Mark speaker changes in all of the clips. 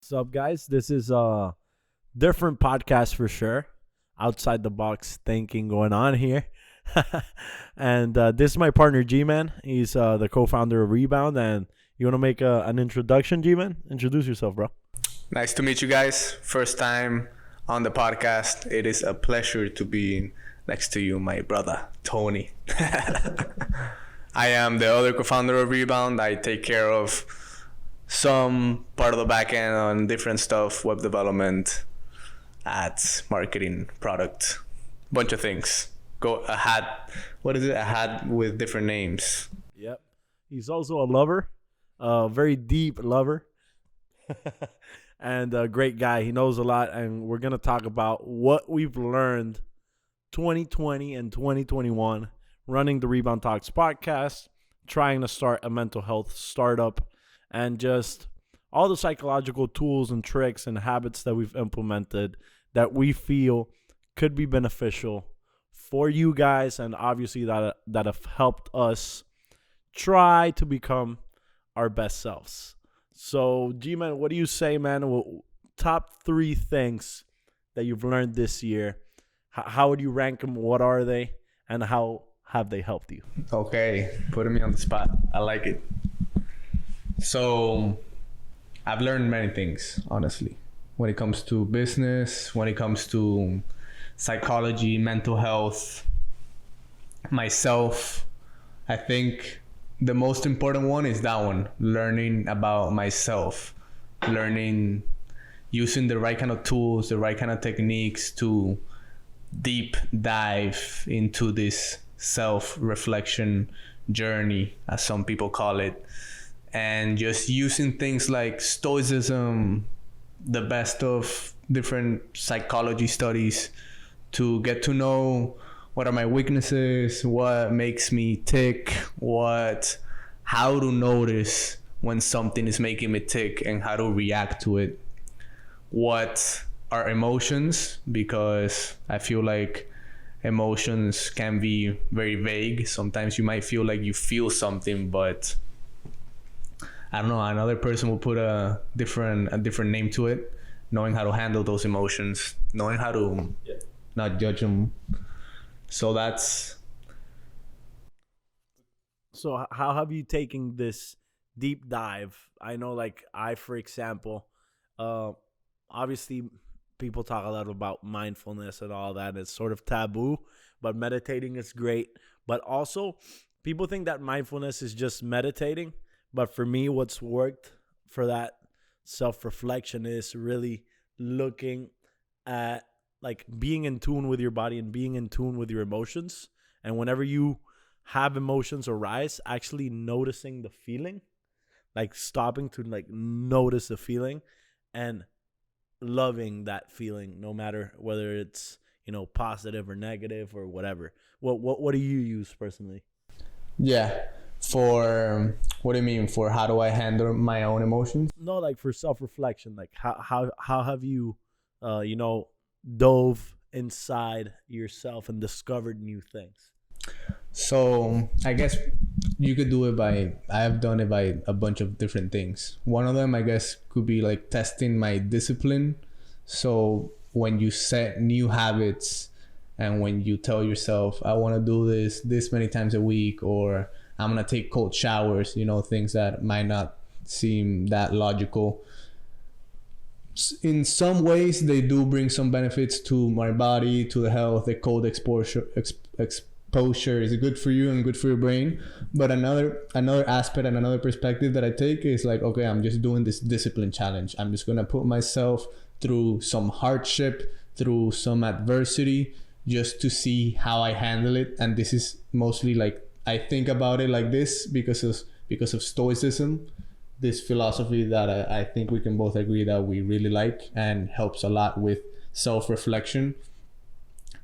Speaker 1: What's up, guys? This is a different podcast for sure. Outside the box thinking going on here. and this is my partner, G Man. He's the co founder of Rebound. And you want to make an introduction, G Man? Introduce yourself, bro.
Speaker 2: Nice to meet you guys. First time on the podcast. It is a pleasure to be next to you, my brother, Tony. I am the other co-founder of Rebound. I take care of some part of the back end on different stuff, web development, ads, marketing, product, bunch of things. Go a hat. What is it? A hat with different names.
Speaker 1: Yep. He's also a lover, a very deep lover, and a great guy. He knows a lot. And we're going to talk about what we've learned 2020 and 2021 running the Rebound Talks podcast, trying to start a mental health startup, and just all the psychological tools and tricks and habits that we've implemented that we feel could be beneficial for you guys, and obviously that have helped us try to become our best selves. So, G-Man, what do you say, man? Top 3 things that you've learned this year. How would you rank them? What are they? And how have they helped you?
Speaker 2: Okay, putting me on the spot. I like it. So, I've learned many things, honestly. When it comes to business, when it comes to psychology, mental health, myself, I think the most important one is that one, learning about myself, learning, using the right kind of tools, the right kind of techniques to deep dive into this self-reflection journey, as some people call it, and just using things like Stoicism, the best of different psychology studies to get to know what are my weaknesses, what makes me tick, how to notice when something is making me tick and how to react to it. What are emotions? Because I feel like emotions can be very vague. Sometimes you might feel like you feel something, but I don't know, another person will put a different name to it. Knowing how to handle those emotions, knowing how to not judge them. So that's...
Speaker 1: So how have you taken this deep dive? I know, like, for example, obviously people talk a lot about mindfulness and all that. It's sort of taboo, but meditating is great. But also, people think that mindfulness is just meditating. But for me, what's worked for that self-reflection is really looking at, like, being in tune with your body and being in tune with your emotions. And whenever you have emotions arise, actually noticing the feeling, like stopping to like notice the feeling and loving that feeling, no matter whether it's, positive or negative or whatever. What do you use personally?
Speaker 2: Yeah. For what do you mean? For how do I handle my own emotions?
Speaker 1: No, like for self-reflection, like how have you dove inside yourself and discovered new things?
Speaker 2: So I guess you could do it I have done it by a bunch of different things. One of them, I guess, could be like testing my discipline. So when you set new habits and when you tell yourself, I want to do this many times a week, or I'm going to take cold showers, things that might not seem that logical. In some ways, they do bring some benefits to my body, to the health. The cold exposure is good for you and good for your brain. But another aspect and another perspective that I take is like, okay, I'm just doing this discipline challenge. I'm just going to put myself through some hardship, through some adversity, just to see how I handle it. And this is mostly like, I think about it like this because of Stoicism, this philosophy that I think we can both agree that we really like and helps a lot with self-reflection.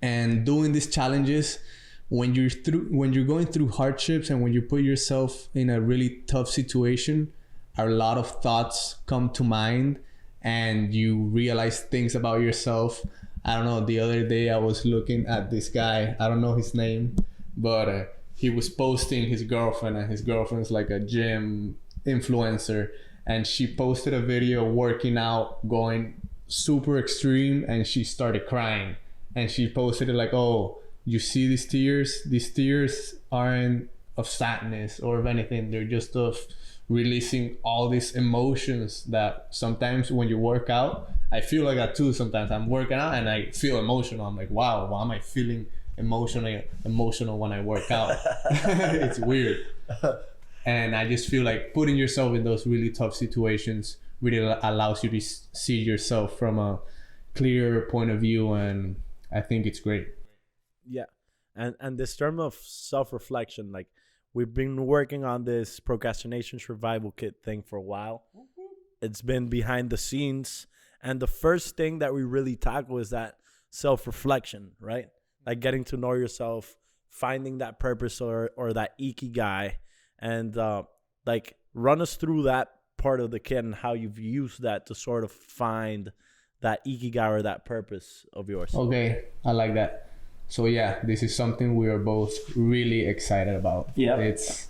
Speaker 2: And doing these challenges, when you're going through hardships and when you put yourself in a really tough situation, a lot of thoughts come to mind and you realize things about yourself. I don't know, the other day I was looking at this guy, I don't know his name, but he was posting his girlfriend, and his girlfriend's like a gym influencer, and she posted a video working out, going super extreme, and she started crying. And she posted it like, "Oh, you see these tears? These tears aren't of sadness or of anything. They're just of releasing all these emotions that sometimes when you work out, I feel like that too. Sometimes I'm working out and I feel emotional. I'm like, wow, why am I feeling emotional when I work out? It's weird. And I just feel like putting yourself in those really tough situations really allows you to see yourself from a clearer point of view, and I think it's great.
Speaker 1: Yeah. And this term of self-reflection, like we've been working on this procrastination survival kit thing for a while. It's been behind the scenes. And the first thing that we really tackle is that self-reflection, right? Like getting to know yourself, finding that purpose or that ikigai, and like run us through that part of the kit and how you've used that to sort of find that ikigai or that purpose of yours.
Speaker 2: Okay, I like that. So yeah, this is something we are both really excited about.
Speaker 1: Yeah.
Speaker 2: It's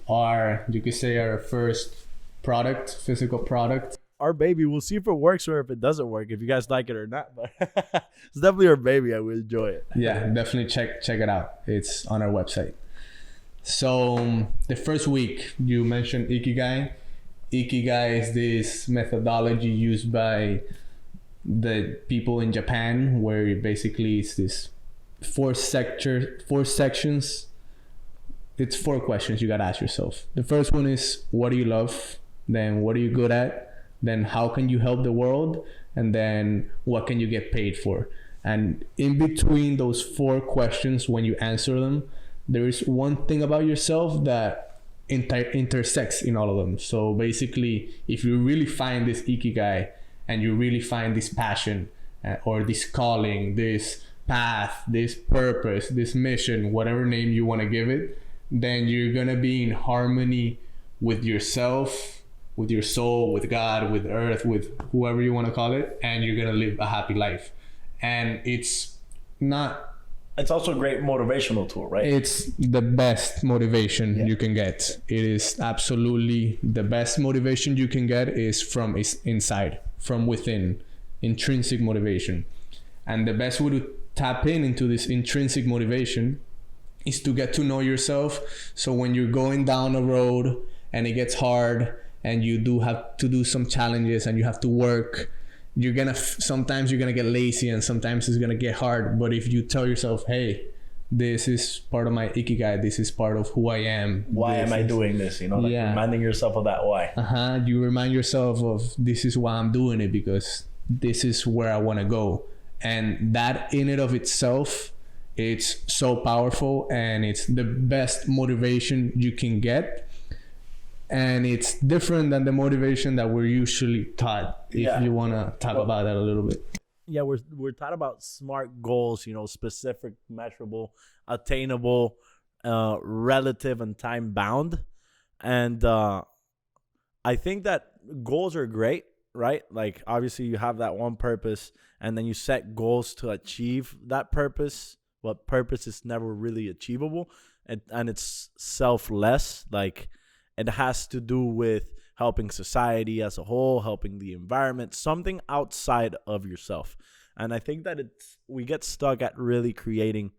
Speaker 2: you could say our first product, physical product.
Speaker 1: Our baby. We'll see if it works or if it doesn't work, if you guys like it or not. But it's definitely our baby. I will enjoy it.
Speaker 2: Yeah, definitely check it out. It's on our website. So the first week you mentioned ikigai. Ikigai is this methodology used by the people in Japan, where basically it's this four sections. It's 4 questions you gotta ask yourself. The first one is, what do you love? Then what are you good at? Then how can you help the world? And then what can you get paid for? And in between those 4 questions, when you answer them, there is one thing about yourself that intersects in all of them. So basically, if you really find this ikigai and you really find this passion or this calling, this path, this purpose, this mission, whatever name you want to give it, then you're going to be in harmony with yourself, with your soul, with God, with earth, with whoever you want to call it, and you're going to live a happy life. And it's also a great motivational tool, right? It's the best motivation you can get. It is absolutely the best motivation you can get is from inside, from within, intrinsic motivation. And the best way to tap into this intrinsic motivation is to get to know yourself. So when you're going down a road and it gets hard and you do have to do some challenges and you have to work, sometimes you're gonna get lazy and sometimes it's gonna get hard. But if you tell yourself, hey, this is part of my ikigai, this is part of who I am. Why am I doing this? Reminding yourself of that why. You remind yourself of, this is why I'm doing it, because this is where I want to go. And that in and of itself, it's so powerful, and it's the best motivation you can get. And it's different than the motivation that we're usually taught. If you want to talk about that a little bit.
Speaker 1: Yeah, we're taught about SMART goals, specific, measurable, attainable, relative, and time bound. And I think that goals are great, right? Like obviously you have that one purpose and then you set goals to achieve that purpose. But purpose is never really achievable, and it's selfless. Like it has to do with helping society as a whole, helping the environment, something outside of yourself. And I think that we get stuck at really creating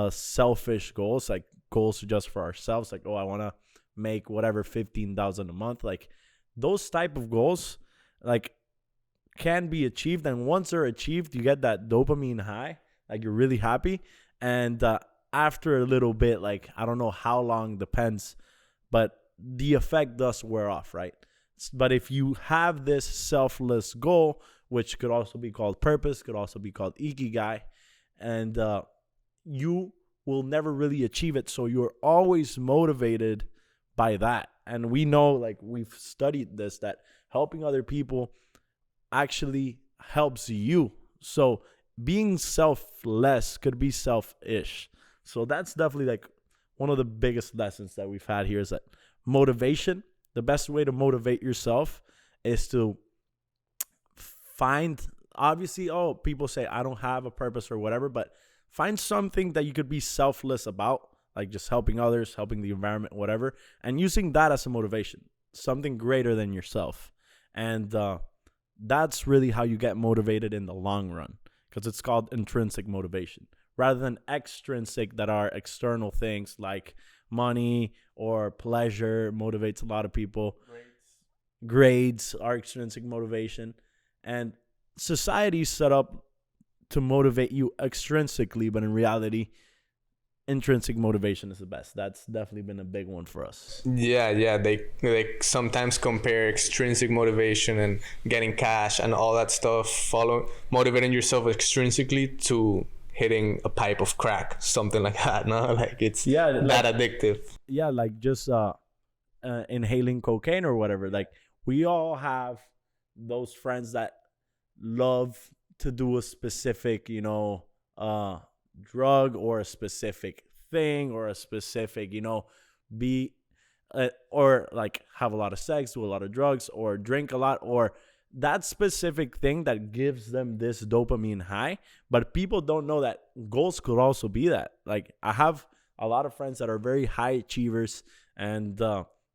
Speaker 1: selfish goals, like goals just for ourselves. Like, oh, I want to make whatever $15,000 a month. Like those type of goals, like can be achieved. And once they're achieved, you get that dopamine high. Like you're really happy. And after a little bit, like I don't know how long, depends, but the effect does wear off, right? But if you have this selfless goal, which could also be called purpose, could also be called ikigai, and you will never really achieve it. So you're always motivated by that. And we know, like we've studied this, that helping other people actually helps you. So being selfless could be selfish. So that's definitely like one of the biggest lessons that we've had here, is that motivation, the best way to motivate yourself is to find, obviously, people say I don't have a purpose or whatever, but find something that you could be selfless about, like just helping others, helping the environment, whatever, and using that as a motivation. something greater than yourself. And that's really how you get motivated in the long run, because it's called intrinsic motivation rather than extrinsic, that are external things like money or pleasure motivates a lot of people. Grades are extrinsic motivation. And society's set up to motivate you extrinsically, but in reality, intrinsic motivation is the best. That's definitely been a big one for us.
Speaker 2: Yeah. They sometimes compare extrinsic motivation and getting cash and all that stuff, motivating yourself extrinsically to hitting a pipe of crack, something like that. No, like it's that addictive.
Speaker 1: Yeah, like just inhaling cocaine or whatever. Like we all have those friends that love to do a specific, drug or a specific thing or a specific, be or like have a lot of sex, do a lot of drugs, or drink a lot, or that specific thing that gives them this dopamine high. But people don't know that goals could also be that. Like I have a lot of friends that are very high achievers, and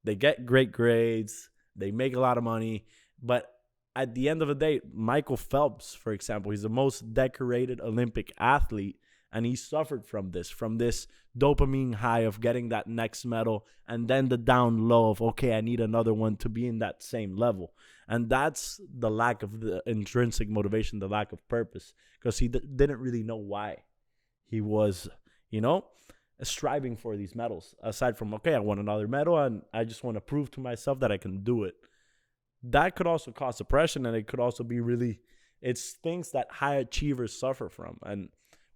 Speaker 1: they get great grades, they make a lot of money, but at the end of the day, Michael Phelps, for example, he's the most decorated Olympic athlete, and he suffered from this dopamine high of getting that next medal, and then the down low of, okay, I need another one to be in that same level. And that's the lack of the intrinsic motivation, the lack of purpose, because he didn't really know why he was, striving for these medals. Aside from, okay, I want another medal, and I just want to prove to myself that I can do it. That could also cause depression, and it could also be it's things that high achievers suffer from. And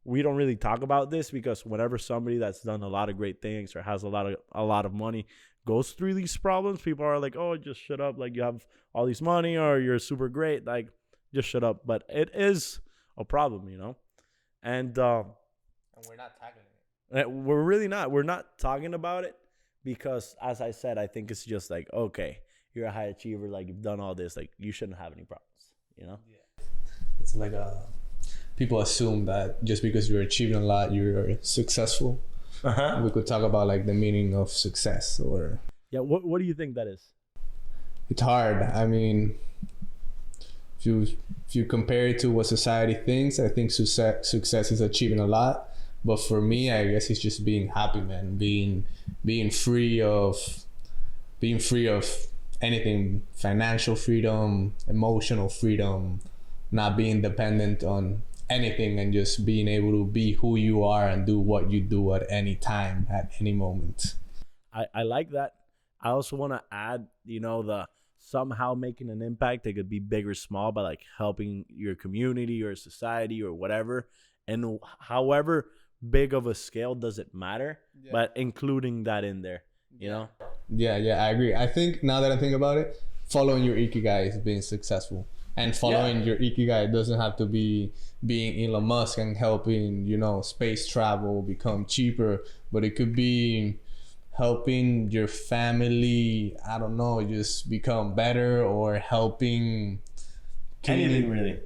Speaker 1: we don't really talk about this, because whenever somebody that's done a lot of great things or has a lot of money goes through these problems, people are like, oh, just shut up. Like, you have all this money, or you're super great. Like, just shut up. But it is a problem, And
Speaker 2: we're not tackling it.
Speaker 1: We're really not. We're not talking about it because, as I said, I think it's just like, okay, you're a high achiever, like you've done all this, like you shouldn't have any problems, Yeah.
Speaker 2: It's like people assume that just because you're achieving a lot, you're successful. We could talk about like the meaning of success, or
Speaker 1: what do you think that is?
Speaker 2: It's hard. I mean, if you compare it to what society thinks, I think success is achieving a lot. But for me, I guess it's just being happy, man. Being free of anything, financial freedom, emotional freedom, not being dependent on anything, and just being able to be who you are and do what you do at any time, at any moment.
Speaker 1: I like that. I also want to add, the somehow making an impact. It could be big or small, but like helping your community or society or whatever. And however big of a scale doesn't matter, but including that in there,
Speaker 2: Yeah, I agree. I think now that I think about it, following your ikigai is being successful. And following your ikigai doesn't have to be being Elon Musk and helping, space travel become cheaper, but it could be helping your family, I don't know, just become better, or helping
Speaker 1: anything really.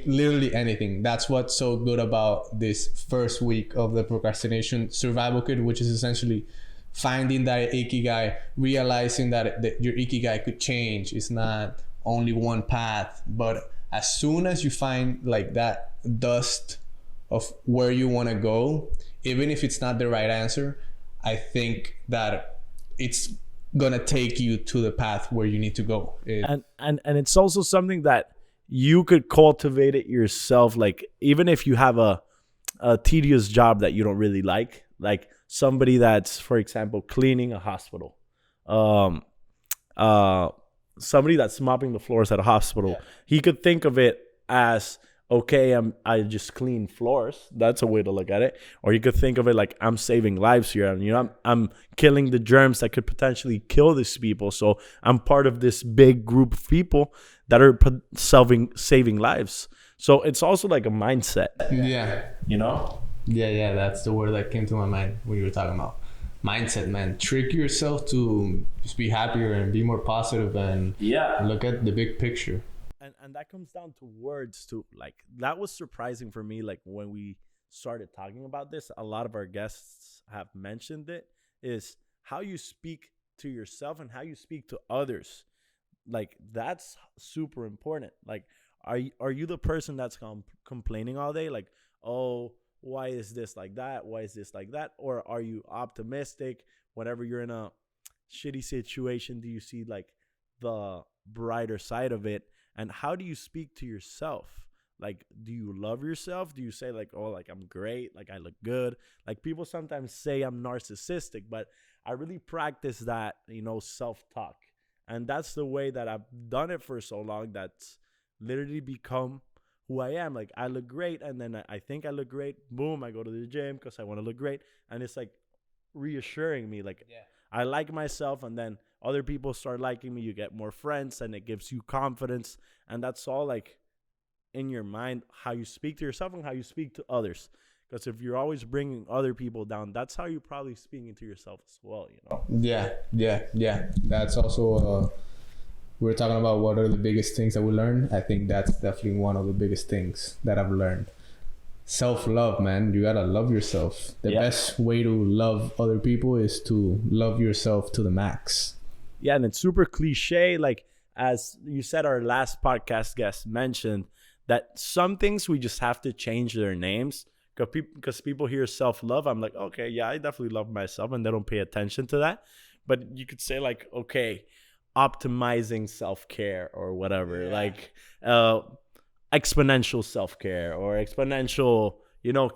Speaker 2: Literally anything. That's what's so good about this first week of the Procrastination Survival Kit, which is essentially finding that ikigai, realizing that your ikigai could change. It's not only one path, but as soon as you find like that dust of where you want to go, even if it's not the right answer, I think that it's gonna take you to the path where you need to go.
Speaker 1: And it's also something that you could cultivate it yourself. Like, even if you have a tedious job that you don't really like somebody that's, for example, cleaning a hospital, somebody that's mopping the floors at a hospital, he could think of it as, okay, I just clean floors. That's a way to look at it. Or you could think of it like, I'm saving lives here, and I'm killing the germs that could potentially kill these people. So I'm part of this big group of people that are saving lives. So it's also like a mindset.
Speaker 2: Yeah. Yeah, that's the word that came to my mind when you were talking about mindset, man. Trick yourself to just be happier and be more positive and look at the big picture.
Speaker 1: And that comes down to words too. Like, that was surprising for me. Like, when we started talking about this, a lot of our guests have mentioned it, is how you speak to yourself and how you speak to others. Like, that's super important. Like, are you the person that's complaining all day? Like, oh, why is this like that? Why is this like that? Or are you optimistic? Whenever you're in a shitty situation, do you see like the brighter side of it? And how do you speak to yourself? Like, do you love yourself? Do you say like, oh, like I'm great, like I look good? Like, people sometimes say I'm narcissistic, but I really practice that, self-talk. And that's the way that I've done it for so long. That's literally become who I am. Like, I look great, and then I think I look great. Boom, I go to the gym because I want to look great. And it's like reassuring me. Like, I like myself, and then other people start liking me. You get more friends, and it gives you confidence. And that's all like in your mind, how you speak to yourself and how you speak to others. Because if you're always bringing other people down, that's how you're probably speaking to yourself as well,
Speaker 2: Yeah. That's also, we're talking about what are the biggest things that we learn. I think that's definitely one of the biggest things that I've learned. Self-love, man. You gotta love yourself. The best way to love other people is to love yourself to the max.
Speaker 1: Yeah, and it's super cliche. Like, as you said, our last podcast guest mentioned that some things we just have to change their names. Because people hear self-love, I'm like, okay, yeah, I definitely love myself, and they don't pay attention to that. But you could say like, okay, optimizing self-care or whatever, like exponential self-care or exponential,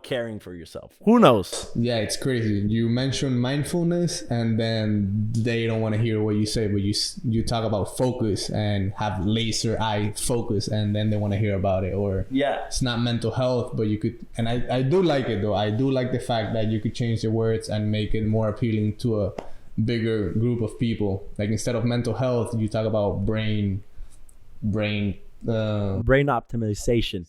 Speaker 1: caring for yourself. Who knows?
Speaker 2: Yeah, it's crazy. You mention mindfulness, and then they don't want to hear what you say, but you talk about focus and have laser eye focus, and then they want to hear about it. Or it's not mental health, but you could, and I do like it though. I do like the fact that you could change the words and make it more appealing to a bigger group of people. Like, instead of mental health, you talk about brain
Speaker 1: optimization,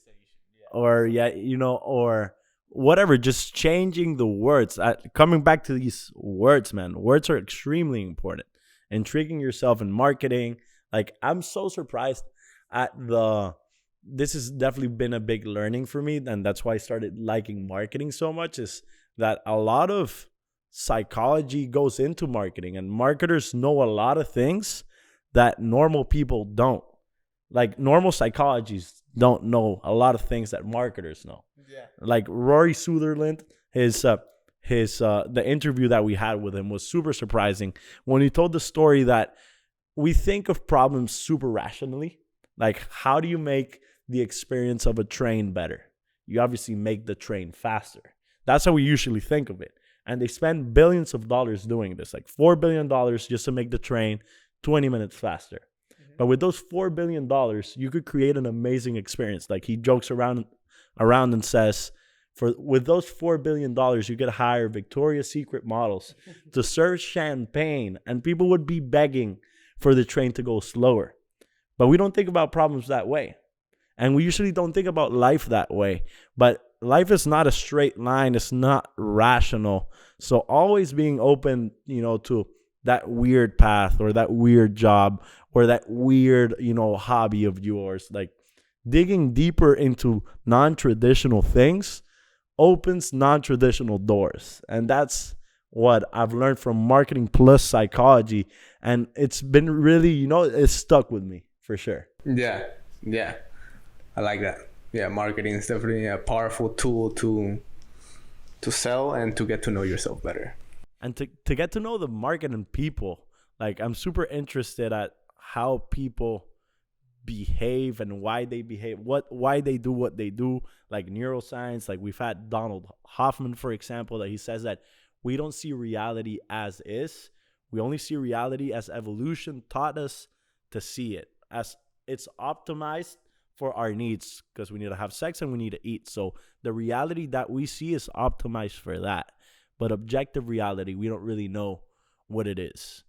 Speaker 1: or or whatever. Just changing the words. Coming back to these words, man. Words are extremely important. And tricking yourself in marketing. Like, I'm so surprised at this has definitely been a big learning for me, and that's why I started liking marketing so much, is that a lot of psychology goes into marketing, and marketers know a lot of things that normal people don't. Like, normal psychologists don't know a lot of things that marketers know. Like Rory Sutherland, the interview that we had with him was super surprising when he told the story that we think of problems super rationally. Like, how do you make the experience of a train better? You obviously make the train faster. That's how we usually think of it. And they spend billions of dollars doing this, like $4 billion just to make the train 20 minutes faster. But with those $4 billion, you could create an amazing experience. Like, he jokes around and says, with those $4 billion, you could hire Victoria's Secret models to serve champagne, and people would be begging for the train to go slower. But we don't think about problems that way. And we usually don't think about life that way. But life is not a straight line. It's not rational. So always being open, to that weird path or that weird job or that weird, hobby of yours. Like, digging deeper into non-traditional things opens non-traditional doors. And that's what I've learned from marketing plus psychology. And it's been really, it's stuck with me for sure.
Speaker 2: Yeah. I like that. Yeah, marketing is definitely a powerful tool to sell and to get to know yourself better.
Speaker 1: And to get to know the market and people. Like, I'm super interested at how people behave and why they behave, why they do what they do, like neuroscience. Like, we've had Donald Hoffman, for example, that he says that we don't see reality as is. We only see reality as evolution taught us to see it, as it's optimized for our needs, because we need to have sex and we need to eat. So the reality that we see is optimized for that. But objective reality, we don't really know what it is.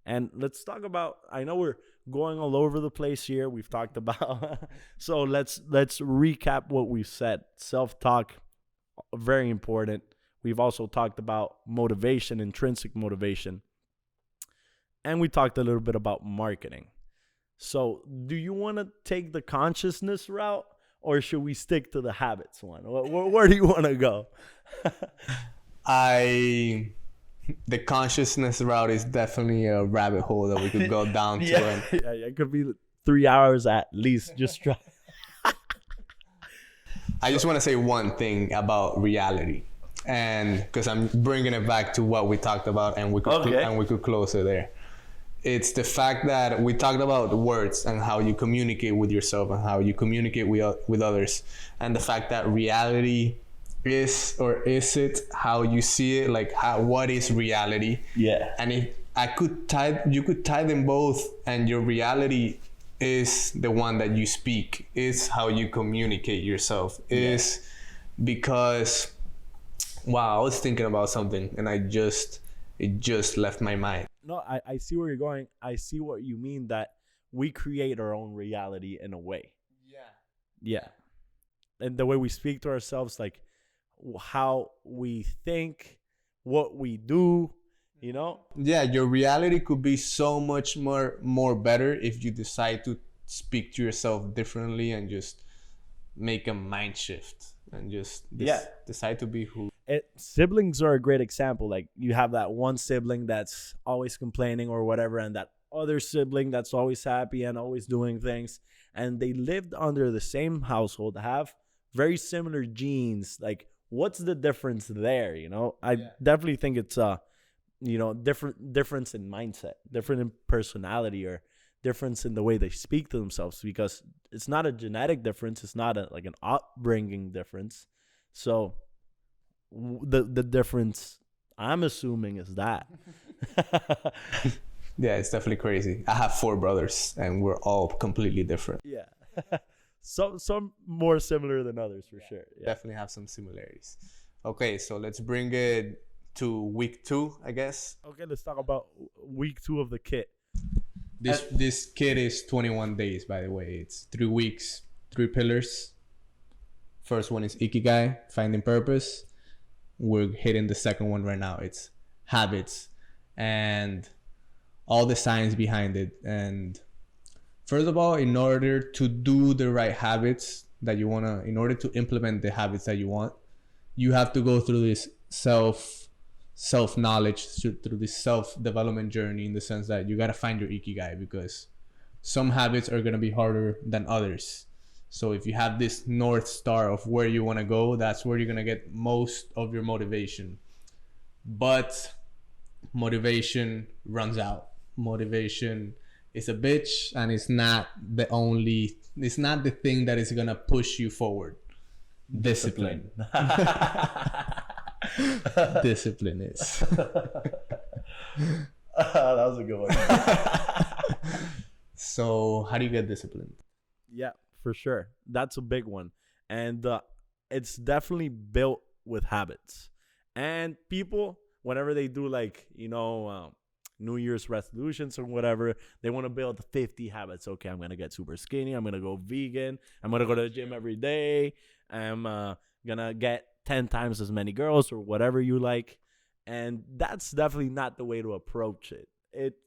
Speaker 1: And let's talk about, I know we're going all over the place here. We've talked about, so let's recap what we've said. Self-talk, very important. We've also talked about motivation, intrinsic motivation. And we talked a little bit about marketing. So do you want to take the consciousness route, or should we stick to the habits one? Where do you want to go?
Speaker 2: The consciousness route is definitely a rabbit hole that we could go down to.
Speaker 1: Yeah, it could be 3 hours at least. Just try.
Speaker 2: I just want to say one thing about reality, and because I'm bringing it back to what we talked about, and we could close it there. It's the fact that we talked about words and how you communicate with yourself and how you communicate with others, and the fact that reality is, or is it how you see it, like what is reality?
Speaker 1: Yeah.
Speaker 2: And if you could tie them both, and your reality is the one that you speak, is how you communicate yourself, is because, wow, I was thinking about something and it just left my mind.
Speaker 1: No, I see where you're going. I see what you mean, that we create our own reality in a way. Yeah. And the way we speak to ourselves, like how we think, what we do, you know?
Speaker 2: Yeah, your reality could be so much more better if you decide to speak to yourself differently and just make a mind shift and just decide to be who.
Speaker 1: Siblings are a great example. Like you have that one sibling that's always complaining or whatever, and that other sibling that's always happy and always doing things, and they lived under the same household, have very similar genes. Like what's the difference there? I definitely think it's difference in mindset, different in personality, or difference in the way they speak to themselves, because it's not a genetic difference. It's not like an upbringing difference. So the difference, I'm assuming, is that.
Speaker 2: Yeah, it's definitely crazy. I have 4 brothers and we're all completely different.
Speaker 1: Yeah. Some more similar than others, for sure. Yeah.
Speaker 2: Definitely have some similarities. Okay, so let's bring it to week 2, I guess.
Speaker 1: Okay, let's talk about week 2 of the kit.
Speaker 2: This kit is 21 days, by the way. It's 3 weeks, 3 pillars. First one is Ikigai, finding purpose. We're hitting the second one right now. It's habits and all the science behind it. And first of all, in order to do the right habits that you want to, in order to implement the habits that you want, you have to go through this self-knowledge, through this self-development journey, in the sense that you got to find your Ikigai, because some habits are going to be harder than others. So if you have this North Star of where you want to go, that's where you're going to get most of your motivation. But motivation runs out. Motivation is a bitch, and it's not the thing that is going to push you forward. Discipline. Discipline is.
Speaker 1: That was a good one.
Speaker 2: So how do you get disciplined?
Speaker 1: Yeah, for sure. That's a big one. And it's definitely built with habits. And people, whenever they do New Year's resolutions or whatever, they want to build 50 habits. Okay, I'm going to get super skinny. I'm going to go vegan. I'm going to go to the gym every day. I'm going to get 10 times as many girls, or whatever you like. And that's definitely not the way to approach it. It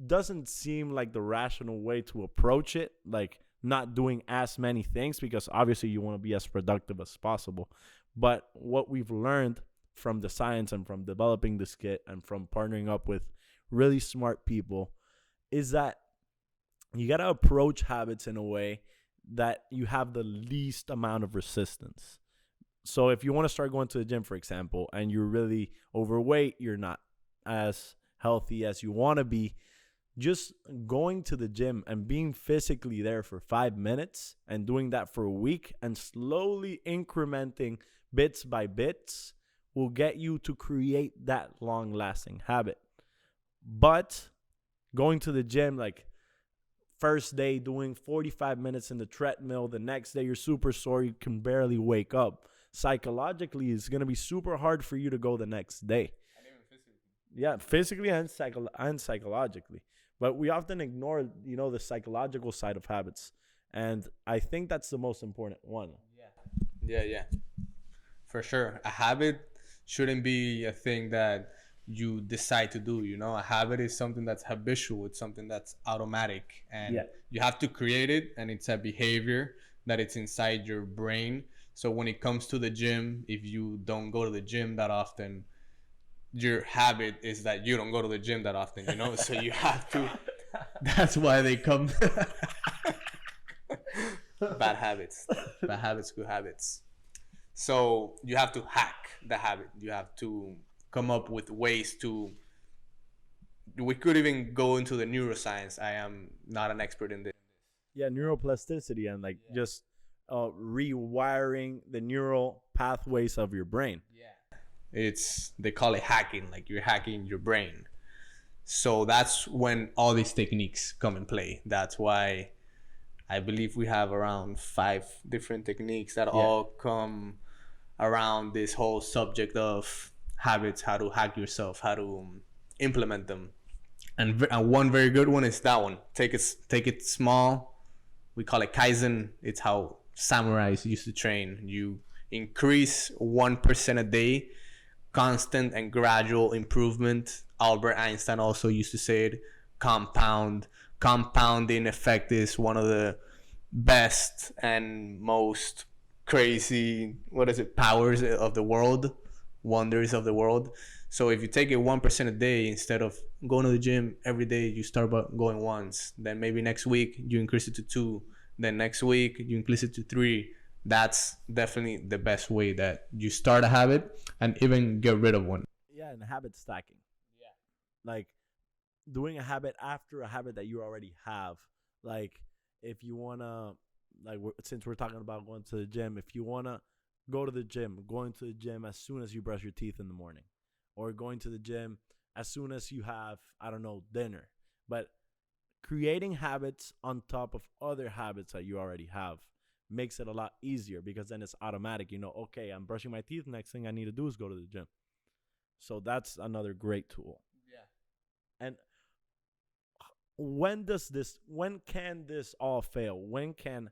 Speaker 1: doesn't seem like the rational way to approach it, like not doing as many things, because obviously you want to be as productive as possible. But what we've learned from the science and from developing this kit and from partnering up with really smart people is that you got to approach habits in a way that you have the least amount of resistance. So if you want to start going to the gym, for example, and you're really overweight, you're not as healthy as you want to be, just going to the gym and being physically there for 5 minutes and doing that for a week and slowly incrementing bits by bits will get you to create that long-lasting habit. But going to the gym, like first day doing 45 minutes in the treadmill, the next day you're super sore, you can barely wake up. Psychologically, it's going to be super hard for you to go the next day.
Speaker 2: And even physically.
Speaker 1: Yeah, physically and psychologically. But we often ignore, the psychological side of habits. And I think that's the most important one.
Speaker 2: Yeah. For sure. A habit shouldn't be a thing that you decide to do. A habit is something that's habitual. It's something that's automatic. And you have to create it. And it's a behavior that it's inside your brain. So when it comes to the gym, if you don't go to the gym that often, your habit is that you don't go to the gym that often, you know? So you have to. That's why they come. Bad habits. Bad habits, good habits. So you have to hack the habit. You have to come up with ways to. We could even go into the neuroscience. I am not an expert in this.
Speaker 1: Yeah, neuroplasticity and like just rewiring the neural pathways of your brain.
Speaker 2: Yeah. They call it hacking, like you're hacking your brain. So that's when all these techniques come in play. That's why I believe we have around 5 different techniques that all come around this whole subject of habits, how to hack yourself, how to implement them. And one very good one is that one. Take it small. We call it Kaizen. It's how samurais used to train. You increase 1% a day, constant and gradual improvement. Albert Einstein also used to say it. Compounding effect is one of the best and most crazy, powers of the world, wonders of the world. So if you take it 1% a day, instead of going to the gym every day, you start by going once. Then maybe next week you increase it to 2. Then next week you increase it to 3. That's definitely the best way that you start a habit and even get rid of one.
Speaker 1: Yeah, and habit stacking. Yeah. Like doing a habit after a habit that you already have. Like if you want to, like since we're talking about going to the gym, if you want to go to the gym, going to the gym as soon as you brush your teeth in the morning. Or going to the gym as soon as you have, I don't know, dinner. But creating habits on top of other habits that you already have makes it a lot easier because then it's automatic. You know, okay, I'm brushing my teeth. Next thing I need to do is go to the gym. So that's another great tool. Yeah. And when can this all fail? When can,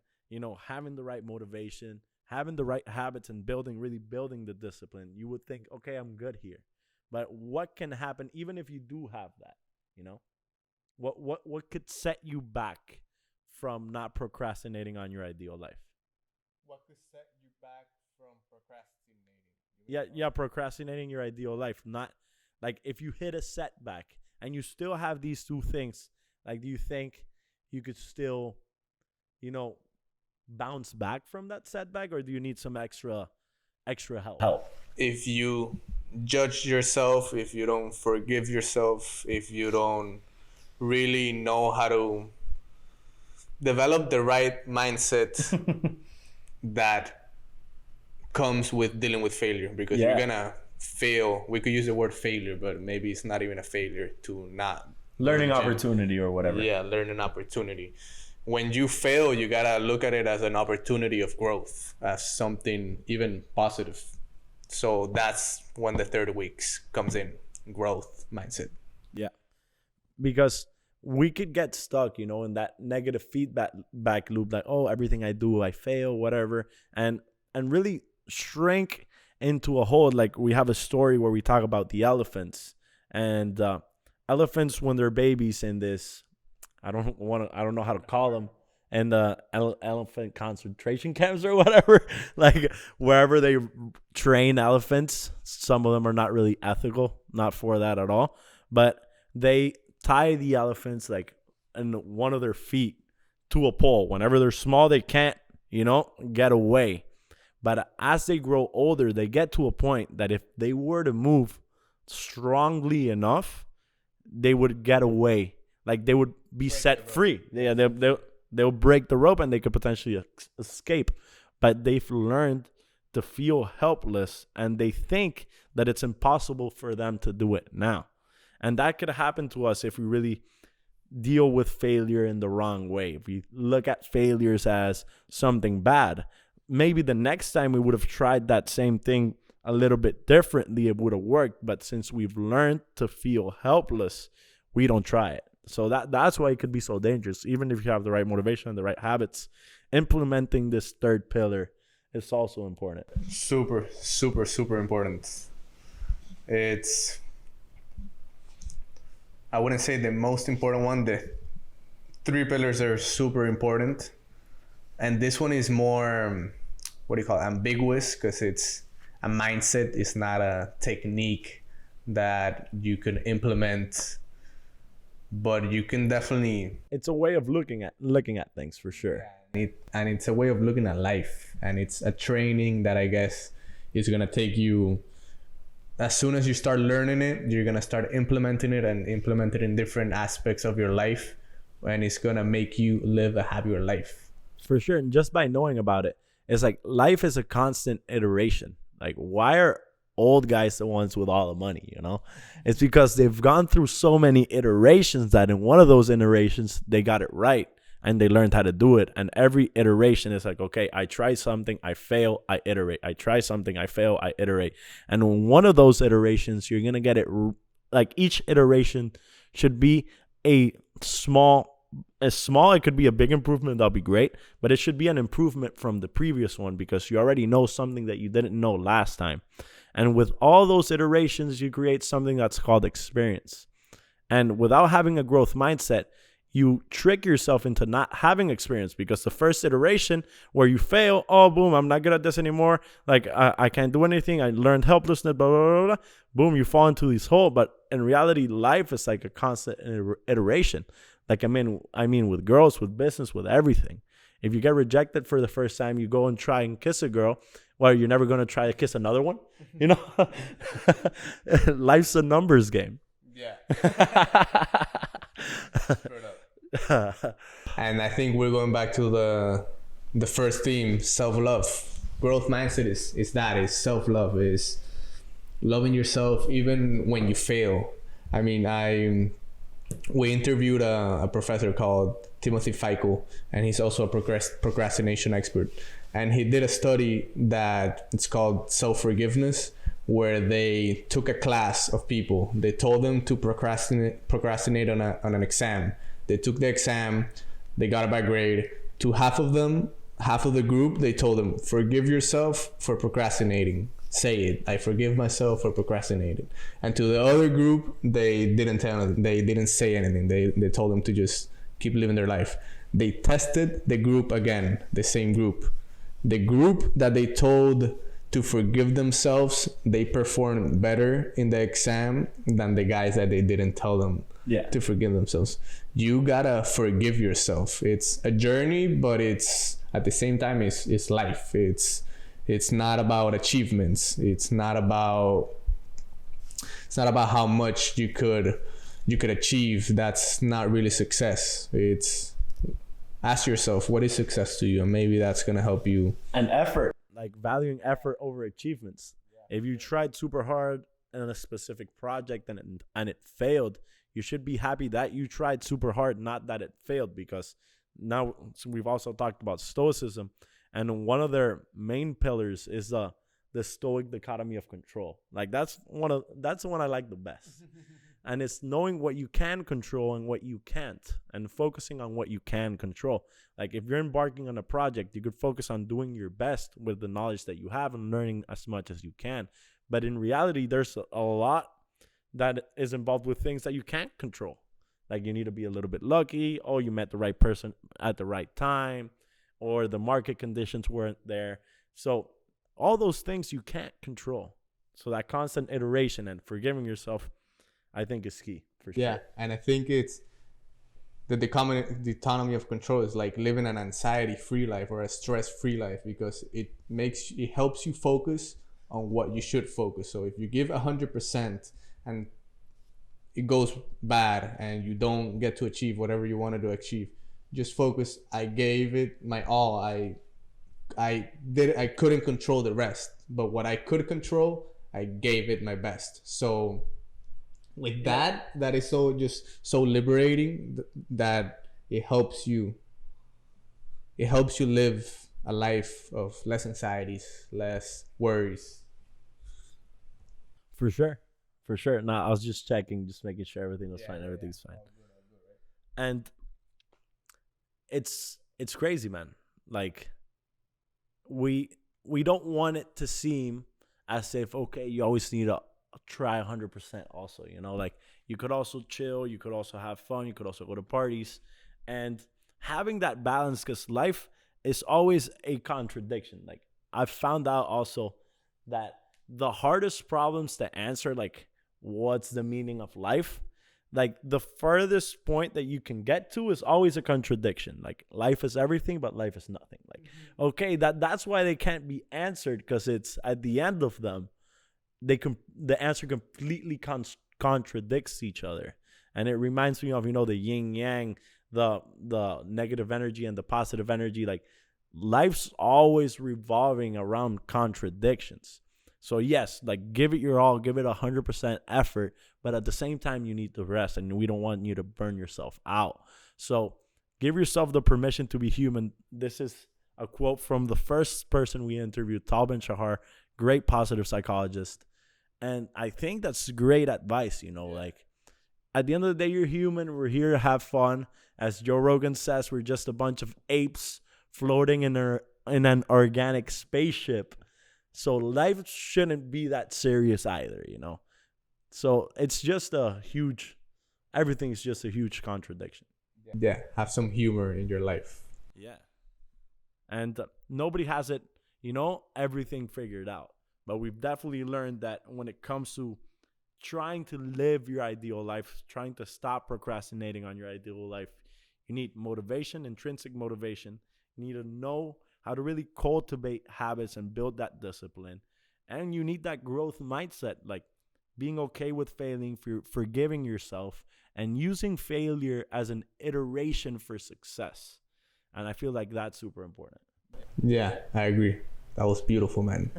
Speaker 1: having the right motivation, having the right habits and really building the discipline, you would think, okay, I'm good here. But what can happen even if you do have that, What could set you back from not procrastinating on your ideal life?
Speaker 2: What could set you back from procrastinating?
Speaker 1: Yeah, procrastinating your ideal life. Not like if you hit a setback and you still have these 2 things, like do you think you could still, bounce back from that setback, or do you need some extra help?
Speaker 2: If you judge yourself, if you don't forgive yourself, if you don't really know how to develop the right mindset that comes with dealing with failure, because you're gonna fail. We could use the word failure, but maybe it's not even a failure to not
Speaker 3: learning opportunity or whatever.
Speaker 2: Yeah, learning opportunity. When you fail, you gotta look at it as an opportunity of growth, as something even positive. So that's when the 3rd weeks comes in, growth mindset.
Speaker 1: Yeah. Because we could get stuck, in that negative feedback loop, like, oh, everything I do, I fail, whatever. And really shrink into a hole. Like we have a story where we talk about the elephants, and elephants, when they're babies in this, I don't know how to call them, and elephant concentration camps or whatever, like wherever they train elephants. Some of them are not really ethical, not for that at all, but they tie the elephants like in one of their feet to a pole. Whenever they're small, they can't, get away. But as they grow older, they get to a point that if they were to move strongly enough, they would get away. Like they would be set free. They'll break the rope and they could potentially escape. But they've learned to feel helpless, and they think that it's impossible for them to do it now. And that could happen to us if we really deal with failure in the wrong way. If we look at failures as something bad, maybe the next time we would have tried that same thing a little bit differently, it would have worked. But since we've learned to feel helpless, we don't try it. So that's why it could be so dangerous. Even if you have the right motivation and the right habits, implementing this 3rd pillar is also important.
Speaker 2: Super, super, super important. It's, I wouldn't say the most important one. The 3 pillars are super important. And this one is more what do you call it, ambiguous, because it's a mindset. It's not a technique that you can implement, but you can definitely.
Speaker 1: It's a way of looking at things for sure.
Speaker 2: And it's a way of looking at life, and it's a training that I guess is gonna take you. As soon as you start learning it, you're gonna start implementing it and implement it in different aspects of your life, and it's gonna make you live a happier life.
Speaker 1: For sure. And just by knowing about it, it's like life is a constant iteration. Like, why are old guys the ones with all the money, you know? It's because they've gone through so many iterations that in one of those iterations, they got it right and they learned how to do it. And every iteration is like, okay, I try something, I fail, I iterate. I try something, I fail, I iterate. And in one of those iterations, you're going to get it, like each iteration should be a small, it could be a big improvement, that'll be great, but it should be an improvement from the previous one because you already know something that you didn't know last time. And with all those iterations, you create something that's called experience. And without having a growth mindset, you trick yourself into not having experience because the first iteration where you fail, oh, boom, I'm not good at this anymore. Like, I can't do anything. I learned helplessness, blah, blah, blah, blah. Boom, you fall into this hole. But in reality, life is like a constant iteration. Like, I mean, with girls, with business, with everything. If you get rejected for the first time, you go and try and kiss a girl. Well, you're never going to try to kiss another one. You know, life's a numbers game.
Speaker 2: Yeah. And I think we're going back to the first theme, self-love. Growth mindset is self-love, is loving yourself even when you fail. I mean, we interviewed a professor called Timothy Feichel, and he's also a procrastination expert. And he did a study that it's called self-forgiveness, where they took a class of people. They told them to procrastinate on an exam. They took the exam, they got a bad grade. To half of the group, they told them, forgive yourself for procrastinating. Say it, I forgive myself for procrastinating. And to the other group, they didn't say anything. They told them to just keep living their life. They tested the group again, the same group. The group that they told to forgive themselves, they performed better in the exam than the guys that they didn't tell them to forgive themselves. You gotta forgive yourself. It's a journey, but it's at the same time it's life. It's not about achievements. It's not about how much you could achieve. That's not really success. It's ask yourself, what is success to you? And maybe that's gonna help you.
Speaker 1: And effort. Like valuing effort over achievements. If you tried super hard in a specific project and it failed, you should be happy that you tried super hard, not that it failed, because now we've also talked about Stoicism, and one of their main pillars is the Stoic dichotomy of control. Like that's the one I like the best. And it's knowing what you can control and what you can't, and focusing on what you can control. Like if you're embarking on a project, you could focus on doing your best with the knowledge that you have and learning as much as you can. But in reality, there's a lot that is involved with things that you can't control. Like you need to be a little bit lucky, or you met the right person at the right time, or the market conditions weren't there. So all those things you can't control. So that constant iteration and forgiving yourself, I think, is key for sure.
Speaker 2: Yeah, and I think it's the autonomy of control is like living an anxiety-free life or a stress-free life, because it helps you focus on what you should focus. So if you give 100% and it goes bad and you don't get to achieve whatever you wanted to achieve, just focus. I gave it my all. I couldn't control the rest, but what I could control, I gave it my best. So with that is so liberating that it helps you live a life of less anxieties, less worries.
Speaker 1: For sure. No, I was just checking, just making sure everything was fine. Everything's fine. And it's crazy, man. Like we don't want it to seem as if, okay, you always need to try 100% also, you know, like you could also chill, you could also have fun, you could also go to parties, and having that balance, because life is always a contradiction. Like I've found out also that the hardest problems to answer, like what's the meaning of life, like the furthest point that you can get to is always a contradiction. Like life is everything, but life is nothing. Like, okay, that's why they can't be answered, because it's at the end of them, the answer completely contradicts each other. And it reminds me of, the yin yang, the negative energy and the positive energy. Like life's always revolving around contradictions. So yes, like give it your all, give it 100% effort, but at the same time you need to rest, and we don't want you to burn yourself out. So give yourself the permission to be human. This is a quote from the first person we interviewed, Tal Ben-Shahar, great positive psychologist. And I think that's great advice, like at the end of the day, you're human. We're here to have fun. As Joe Rogan says, we're just a bunch of apes floating in an organic spaceship. So life shouldn't be that serious either, So it's just everything's just a huge contradiction.
Speaker 2: Yeah, have some humor in your life.
Speaker 1: Yeah. And nobody has it, everything figured out. But we've definitely learned that when it comes to trying to live your ideal life, trying to stop procrastinating on your ideal life, you need motivation, intrinsic motivation. You need to know how to really cultivate habits and build that discipline. And you need that growth mindset, like being okay with failing, forgiving yourself, and using failure as an iteration for success. And I feel like that's super important.
Speaker 2: Yeah, I agree. That was beautiful, man.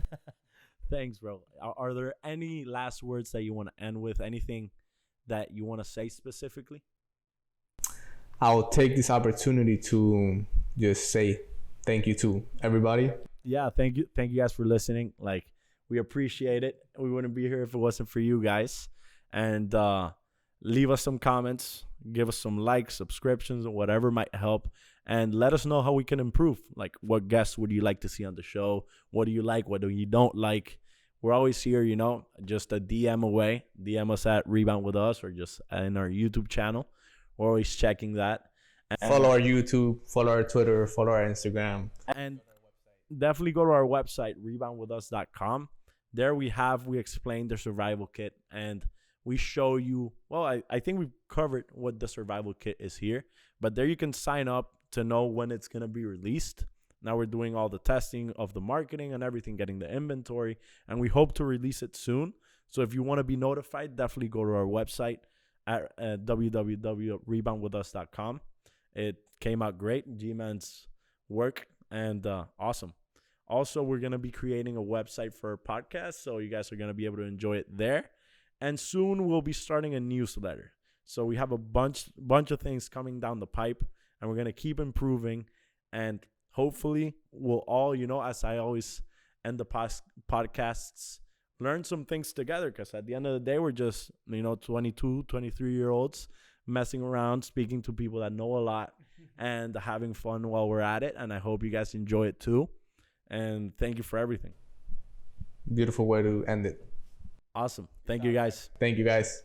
Speaker 1: Thanks, bro. Are there any last words that you want to end with? Anything that you want to say specifically?
Speaker 2: I'll take this opportunity to just say thank you to everybody.
Speaker 1: Yeah, thank you guys for listening. Like, we appreciate it. We wouldn't be here if it wasn't for you guys. And leave us some comments, give us some likes, subscriptions, or whatever might help. And let us know how we can improve. Like, what guests would you like to see on the show? What do you like? What do you don't like? We're always here, just a DM away. DM us at Rebound with us, or just in our YouTube channel. We're always checking that.
Speaker 2: And follow our YouTube, follow our Twitter, follow our Instagram.
Speaker 1: And definitely go to our website, reboundwithus.com. There we explain the survival kit, and we show you, I think we've covered what the survival kit is here, but there you can sign up to know when it's going to be released. Now we're doing all the testing of the marketing and everything, getting the inventory, and we hope to release it soon. So if you want to be notified, definitely go to our website at www.reboundwithus.com. It came out great. G-Man's work, and awesome. Also, we're going to be creating a website for our podcast, so you guys are going to be able to enjoy it there. And soon we'll be starting a newsletter. So we have a bunch of things coming down the pipe, and we're going to keep improving. And hopefully we'll all, as I always end the podcasts, learn some things together. Because at the end of the day, we're just, 22, 23-year-olds messing around, speaking to people that know a lot, and having fun while we're at it. And I hope you guys enjoy it too. And thank you for everything.
Speaker 2: Beautiful way to end it.
Speaker 1: Awesome. Thank you, guys.
Speaker 2: Thank you, guys.